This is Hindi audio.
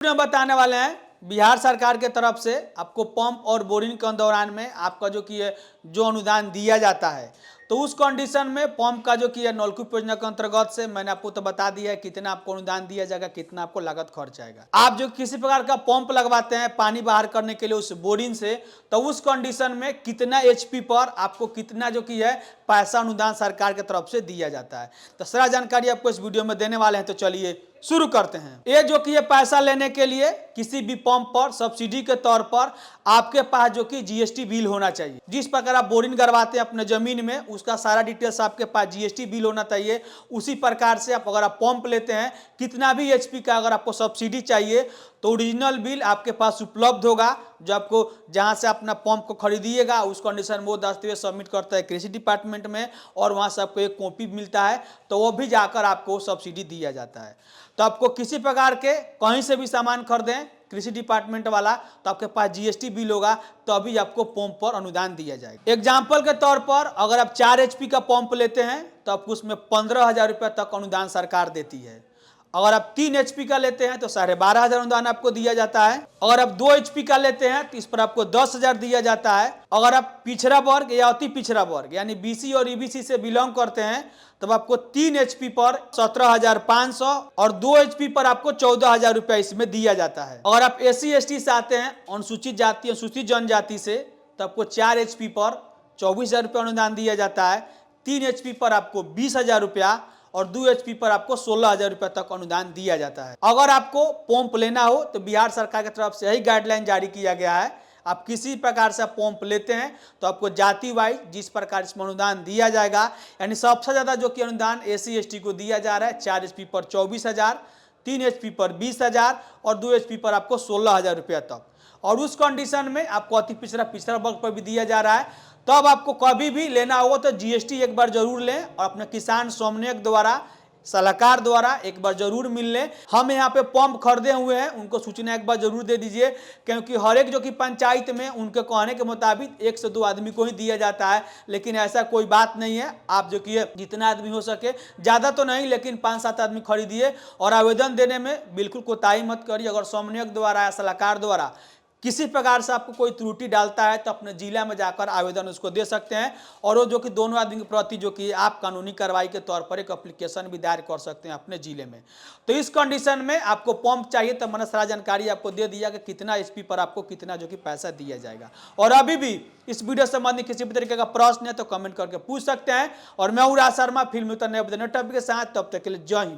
वीडियो में बताने वाले हैं बिहार सरकार के तरफ से आपको पंप और बोरिंग के दौरान में आपका जो कि जो अनुदान दिया जाता है, तो उस कंडीशन में पंप का जो कि नलकूप योजना के अंतर्गत से मैंने आपको तो बता दिया है कितना आपको अनुदान दिया जाएगा, कितना आपको लागत खर्च आएगा। आप जो किसी प्रकार का पंप लगवाते हैं पानी बाहर करने के लिए उस बोरिंग से, तो उस कंडीशन में कितना एचपी पर आपको कितना जो कि है पैसा अनुदान सरकार की तरफ से दिया जाता है, तो सारा जानकारी आपको इस वीडियो में देने वाले हैं। तो चलिए शुरू करते हैं। ये जो कि ये पैसा लेने के लिए किसी भी पंप पर सब्सिडी के तौर पर आपके पास जो कि जीएसटी बिल होना चाहिए। जिस प्रकार आप बोरिंग करवाते हैं अपने जमीन में, उसका सारा डिटेल्स आपके पास जीएसटी बिल होना चाहिए। उसी प्रकार से आप अगर आप पंप लेते हैं कितना भी एचपी का अगर आपको सब्सिडी चाहिए तो ओरिजिनल बिल आपके पास उपलब्ध होगा। जो आपको जहां से अपना पंप को खरीदिएगा उस कंडीशन में वो दस्तावेज सबमिट करता है कृषि डिपार्टमेंट में, और वहां से आपको एक कॉपी मिलता है, तो वो भी जाकर आपको सब्सिडी दिया जाता है। तो आपको किसी प्रकार के कहीं से भी सामान खरीदें कृषि डिपार्टमेंट वाला, तो आपके पास जीएसटी बिल होगा, तो अभी आपको पंप पर अनुदान दिया जाएगा। एग्जाम्पल के तौर पर अगर आप 4 एचपी का पंप लेते हैं तो आपको उसमें 15,000 रुपये तक अनुदान सरकार देती है। अगर आप 3 एचपी का लेते हैं तो 12,500 अनुदान आपको दिया जाता है। अगर आप 2 एचपी का लेते हैं तो इस पर आपको 10,000 दिया जाता है। अगर आप पिछड़ा वर्ग या अति पिछड़ा वर्ग यानी बीसी और ईबीसी से बिलोंग करते हैं तब आपको 3 एचपी पर 17,500 और 2 एचपी पर आपको 14,000 रुपया इसमें दिया जाता है। अगर आप एससी एसटी से आते हैं अनुसूचित जाति अनुसूचित जनजाति से, तो आपको 4 एचपी पर 24,000 रुपया अनुदान दिया जाता है। 3 एचपी पर आपको 20,000 रुपया और 2 एचपी पर आपको 16,000 रुपये तक अनुदान दिया जाता है। अगर आपको पंप लेना हो तो बिहार सरकार की तरफ से यही गाइडलाइन जारी किया गया है। आप किसी प्रकार से पंप लेते हैं तो आपको जाति वाइज जिस प्रकार इसमें अनुदान दिया जाएगा, यानी सबसे ज़्यादा जो कि अनुदान एससी एसटी को दिया जा रहा है 4 एचपी पर 24,000, 3 एचपी पर 20,000 और 2 एचपी पर आपको 16,000 रुपया तक। और उस कंडीशन में आपको अति पिछड़ा वर्ग पर भी दिया जा रहा है। तो अब आपको कभी भी लेना होगा तो जीएसटी एक बार जरूर लें और अपने किसान समन्वयक द्वारा सलाहकार द्वारा एक बार जरूर मिल लें। हम यहाँ पे पंप खरीदे हुए हैं उनको सूचना एक बार जरूर दे दीजिए, क्योंकि हर एक जो कि पंचायत में उनके कहने के मुताबिक 1 से 2 आदमी को ही दिया जाता है, लेकिन ऐसा कोई बात नहीं है। आप जो कि जितना आदमी हो सके, ज़्यादा तो नहीं लेकिन 5-7 आदमी खरीदिए और आवेदन देने में बिल्कुल कोताही मत करिए। अगर समन्वयक द्वारा या सलाहकार द्वारा किसी प्रकार से आपको कोई त्रुटि डालता है तो अपने जिला में जाकर आवेदन उसको दे सकते हैं, और वो जो कि दोनों आदमी के प्रति जो कि आप कानूनी कार्रवाई के तौर पर एक एप्लीकेशन भी दायर कर सकते हैं अपने जिले में। तो इस कंडीशन में आपको पंप चाहिए तो मैंने सारा जानकारी आपको दे दिया कि कितना एचपी पर आपको कितना जो कि पैसा दिया जाएगा। और अभी भी इस वीडियो संबंधी किसी भी तरीके का प्रश्न है तो कमेंट करके पूछ सकते हैं। और मैं हूं राज शर्मा, फिल्म नए टॉपिक के साथ, तब तक के लिए जय हिंद।